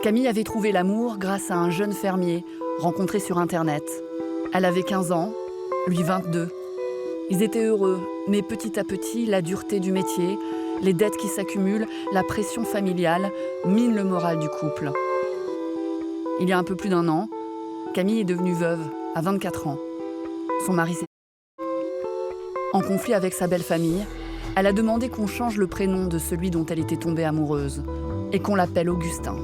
Camille avait trouvé l'amour grâce à un jeune fermier rencontré sur Internet. Elle avait 15 ans, lui 22. Ils étaient heureux, mais petit à petit, la dureté du métier, les dettes qui s'accumulent, la pression familiale minent le moral du couple. Il y a un peu plus d'1 an, Camille est devenue veuve, à 24 ans. Son mari s'est... En conflit avec sa belle-famille, elle a demandé qu'on change le prénom de celui dont elle était tombée amoureuse et qu'on l'appelle Augustin.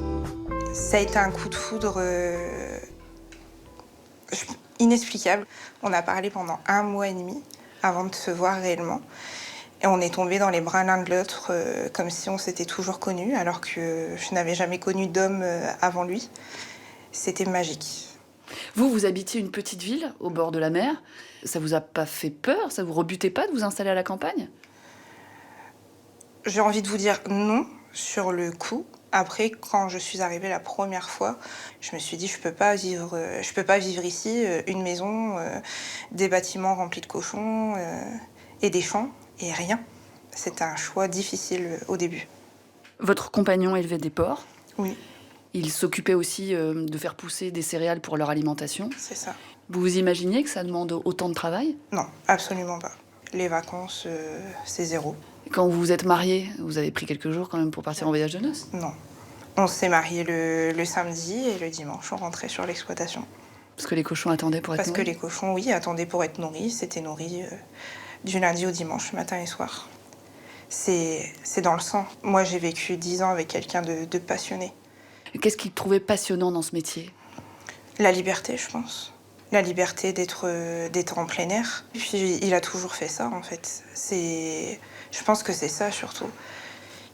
Ça a été un coup de foudre inexplicable. On a parlé pendant 1 mois et demi avant de se voir réellement. Et on est tombés dans les bras l'un de l'autre comme si on s'était toujours connus, alors que je n'avais jamais connu d'homme avant lui. C'était magique. Vous habitiez une petite ville au bord de la mer. Ça vous a pas fait peur? Ça vous rebutait pas de vous installer à la campagne? J'ai envie de vous dire non sur le coup. Après, quand je suis arrivée la première fois, je me suis dit je peux pas vivre ici, une maison, des bâtiments remplis de cochons et des champs et rien. C'était un choix difficile au début. Votre compagnon élevait des porcs. Oui, Il s'occupait aussi de faire pousser des céréales pour leur alimentation. c'est ça. Vous vous imaginiez que ça demande autant de travail? Non, absolument pas. Les vacances, c'est zéro. Quand vous vous êtes mariés, vous avez pris quelques jours quand même pour partir en voyage de noces? Non. On s'est mariés le samedi et le dimanche, on rentrait sur l'exploitation. Parce que les cochons attendaient pour être Parce que nourris? les cochons, oui, attendaient pour être nourris. C'était nourri du lundi au dimanche, matin et soir. C'est dans le sang. Moi, j'ai vécu 10 ans avec quelqu'un de passionné. Qu'est-ce qu'il trouvait passionnant dans ce métier? La liberté, je pense. La liberté d'être en plein air. Et puis, il a toujours fait ça, en fait. Je pense que c'est ça, surtout.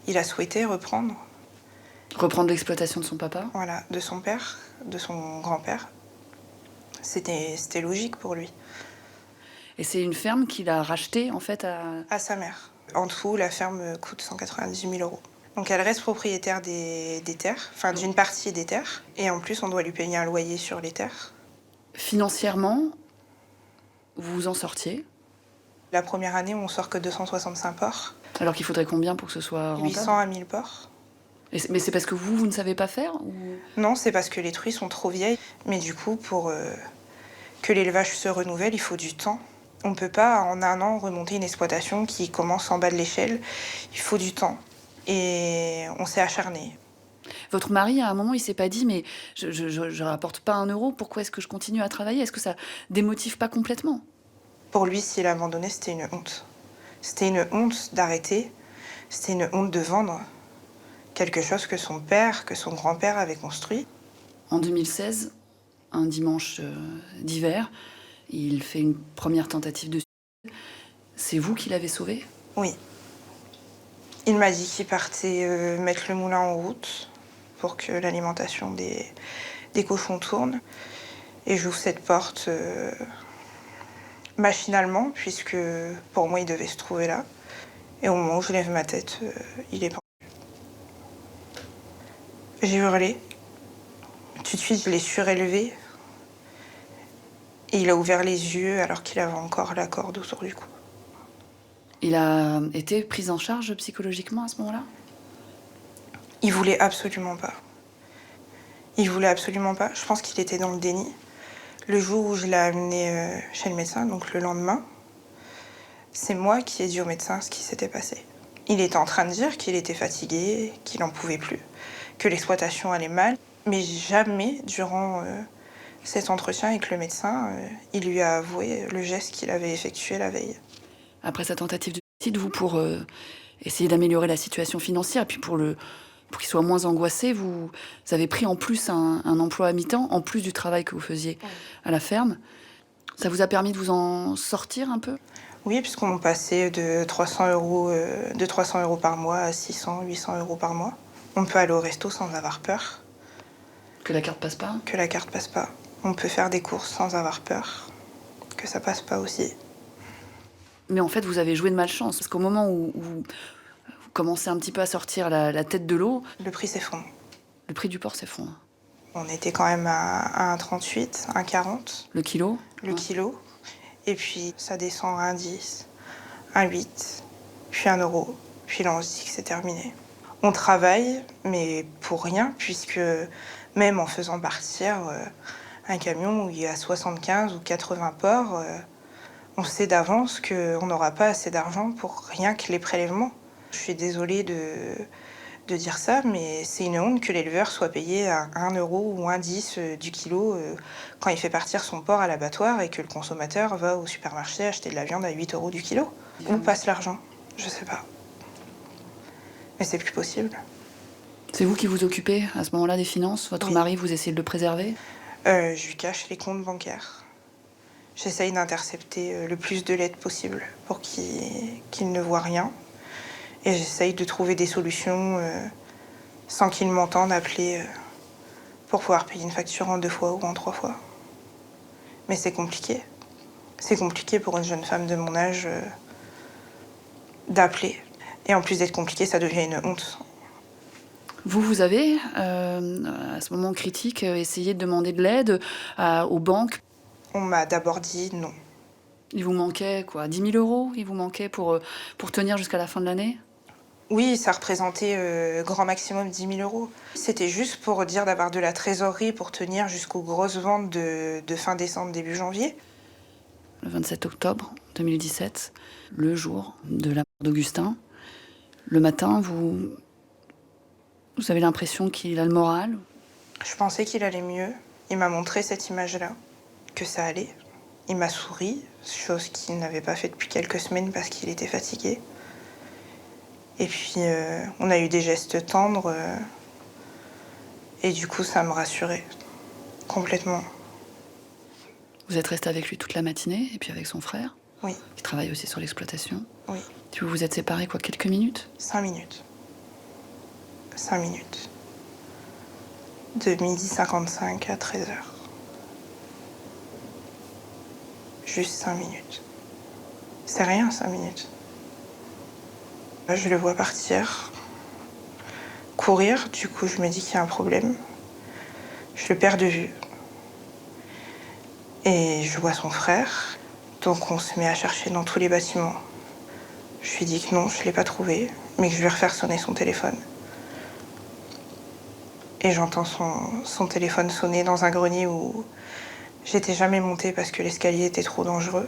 Il a souhaité reprendre. Reprendre l'exploitation de son papa? Voilà, de son père, de son grand-père. C'était logique pour lui. Et c'est une ferme qu'il a rachetée en fait À sa mère. En tout, la ferme coûte 198 000 euros. Donc elle reste propriétaire des terres, enfin d'une partie des terres. Et en plus, on doit lui payer un loyer sur les terres. Financièrement, vous vous en sortiez? La première année, on sort que 265 porcs. Alors qu'il faudrait combien pour que ce soit rentable? 800 à 1000 porcs. Mais c'est parce que vous ne savez pas faire ou... Non, c'est parce que les truies sont trop vieilles. Mais du coup, pour que l'élevage se renouvelle, il faut du temps. On ne peut pas, en 1 an, remonter une exploitation qui commence en bas de l'échelle. Il faut du temps. Et on s'est acharné. Votre mari, à un moment, il s'est pas dit, mais je rapporte pas 1 euro, pourquoi est-ce que je continue à travailler? Est-ce que ça démotive pas complètement? Pour lui, s'il abandonnait, c'était une honte. C'était une honte d'arrêter. C'était une honte de vendre quelque chose que son père, que son grand-père avait construit. En 2016, un dimanche d'hiver, il fait une première tentative de suicide. C'est vous qui l'avez sauvé? Oui. Il m'a dit qu'il partait mettre le moulin en route pour que l'alimentation des cochons tourne. Et j'ouvre cette porte machinalement, puisque pour moi, il devait se trouver là. Et au moment où je lève ma tête, il est pendu. J'ai hurlé. Tout de suite, je l'ai surélevé. Et il a ouvert les yeux alors qu'il avait encore la corde autour du cou. Il a été pris en charge psychologiquement à ce moment-là? Il voulait absolument pas. Il voulait absolument pas. Je pense qu'il était dans le déni. Le jour où je l'ai amené chez le médecin, donc le lendemain, c'est moi qui ai dit au médecin ce qui s'était passé. Il était en train de dire qu'il était fatigué, qu'il n'en pouvait plus, que l'exploitation allait mal. Mais jamais, durant cet entretien avec le médecin, il lui a avoué le geste qu'il avait effectué la veille. Après sa tentative de suicide, vous, pour essayer d'améliorer la situation financière, et puis pour qu'il soit moins angoissé, vous avez pris en plus un emploi à mi-temps, en plus du travail que vous faisiez à la ferme. Ça vous a permis de vous en sortir un peu? Oui, puisqu'on passait de 300 euros par mois à 600, 800 euros par mois. On peut aller au resto sans avoir peur. Que la carte passe pas? Que la carte passe pas. On peut faire des courses sans avoir peur. Que ça passe pas aussi. Mais en fait, vous avez joué de malchance, parce qu'au moment où vous commencez un petit peu à sortir la tête de l'eau, Le prix s'effondre. le prix du porc s'effondre. On était quand même à 1,38, 1,40 Le kilo? le kilo. Et puis ça descend à 1,10, 1,8, puis 1 euro. Puis là, on se dit que c'est terminé. On travaille, mais pour rien, puisque même en faisant partir un camion où il y a 75 ou 80 porcs, on sait d'avance qu'on n'aura pas assez d'argent pour rien que les prélèvements. Je suis désolée de dire ça, mais c'est une honte que l'éleveur soit payé à 1 euro ou 1,10 du kilo quand il fait partir son porc à l'abattoir et que le consommateur va au supermarché acheter de la viande à 8 euros du kilo. Où passe l'argent? Je sais pas. Mais c'est plus possible. C'est vous qui vous occupez à ce moment-là des finances? Votre Oui. mari, vous essayez de le préserver? Je lui cache les comptes bancaires. J'essaye d'intercepter le plus de l'aide possible pour qu'il ne voit rien. Et j'essaye de trouver des solutions sans qu'il m'entende appeler pour pouvoir payer une facture en 2 fois ou en 3 fois. Mais c'est compliqué. C'est compliqué pour une jeune femme de mon âge d'appeler. Et en plus d'être compliqué, ça devient une honte. Vous avez, à ce moment critique, essayé de demander de l'aide aux banques? On m'a d'abord dit non. Il vous manquait quoi, 10 000 euros? Il vous manquait pour tenir jusqu'à la fin de l'année? Oui, ça représentait grand maximum 10 000 euros. C'était juste pour dire d'avoir de la trésorerie pour tenir jusqu'aux grosses ventes de fin décembre, début janvier. Le 27 octobre 2017, le jour de la mort d'Augustin, le matin, vous avez l'impression qu'il a le moral? Je pensais qu'il allait mieux. Il m'a montré cette image-là, que ça allait. Il m'a souri, chose qu'il n'avait pas fait depuis quelques semaines parce qu'il était fatigué. Et puis, on a eu des gestes tendres. Et du coup, ça me rassurait complètement. Vous êtes resté avec lui toute la matinée, et puis avec son frère, Oui, qui travaille aussi sur l'exploitation. oui. Puis vous vous êtes séparés quoi, quelques minutes? 5 minutes. 5 minutes. De 12h55 à 13h. Juste 5 minutes. C'est rien, 5 minutes. Là, je le vois partir, courir. Du coup, je me dis qu'il y a un problème. Je le perds de vue. Et je vois son frère. Donc, on se met à chercher dans tous les bâtiments. Je lui dis que non, je ne l'ai pas trouvé, mais que je vais refaire sonner son téléphone. Et j'entends son téléphone sonner dans un grenier où j'étais jamais montée parce que l'escalier était trop dangereux.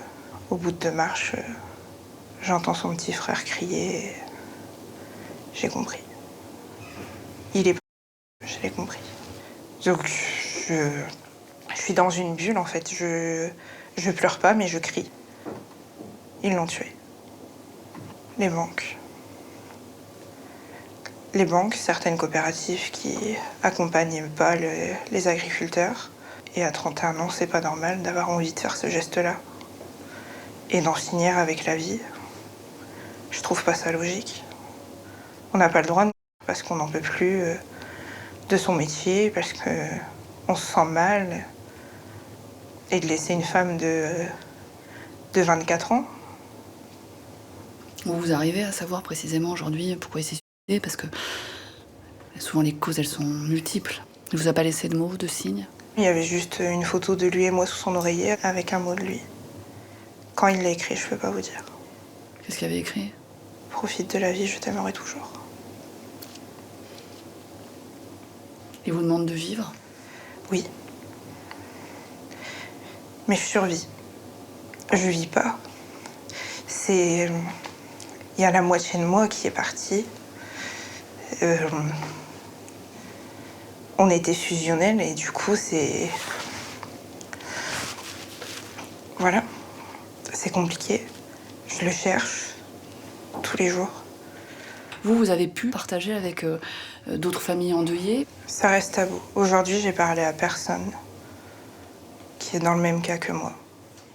Au bout de 2 marches, j'entends son petit frère crier. Et j'ai compris. Il est... Je l'ai compris. Donc, je suis dans une bulle, en fait. Je pleure pas, mais je crie. Ils l'ont tué. Les banques. Les banques, certaines coopératives qui accompagnent pas les agriculteurs. Et à 31 ans, c'est pas normal d'avoir envie de faire ce geste-là. Et d'en finir avec la vie. Je trouve pas ça logique. On n'a pas le droit de parce qu'on n'en peut plus de son métier, parce qu'on se sent mal. Et de laisser une femme de 24 ans. Vous arrivez à savoir précisément aujourd'hui pourquoi il s'est suicidé? Parce que souvent les causes, elles sont multiples. Il vous a pas laissé de mots, de signes? Il y avait juste une photo de lui et moi sous son oreiller avec un mot de lui. Quand il l'a écrit, je peux pas vous dire. Qu'est-ce qu'il avait écrit? Profite de la vie, je t'aimerai toujours. Il vous demande de vivre? Oui. Mais je survis. Je vis pas. C'est... Il y a la moitié de moi qui est partie. On était fusionnels et du coup, c'est... Voilà. C'est compliqué. Je le cherche tous les jours. Vous avez pu partager avec d'autres familles endeuillées? Ça reste tabou. Aujourd'hui, j'ai parlé à personne qui est dans le même cas que moi.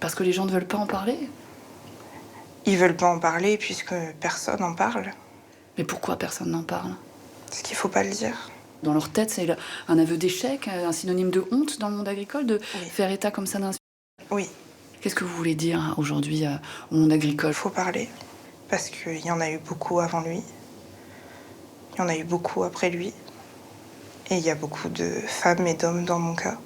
Parce que les gens ne veulent pas en parler? Ils veulent pas en parler puisque personne n'en parle. Mais pourquoi personne n'en parle? Parce qu'il faut pas le dire. Dans leur tête, c'est un aveu d'échec, un synonyme de honte dans le monde agricole, de Oui. faire état comme ça d'un... Oui, Qu'est-ce que vous voulez dire aujourd'hui au monde agricole? il faut parler. Parce qu'il y en a eu beaucoup avant lui. Il y en a eu beaucoup après lui. Et il y a beaucoup de femmes et d'hommes dans mon cas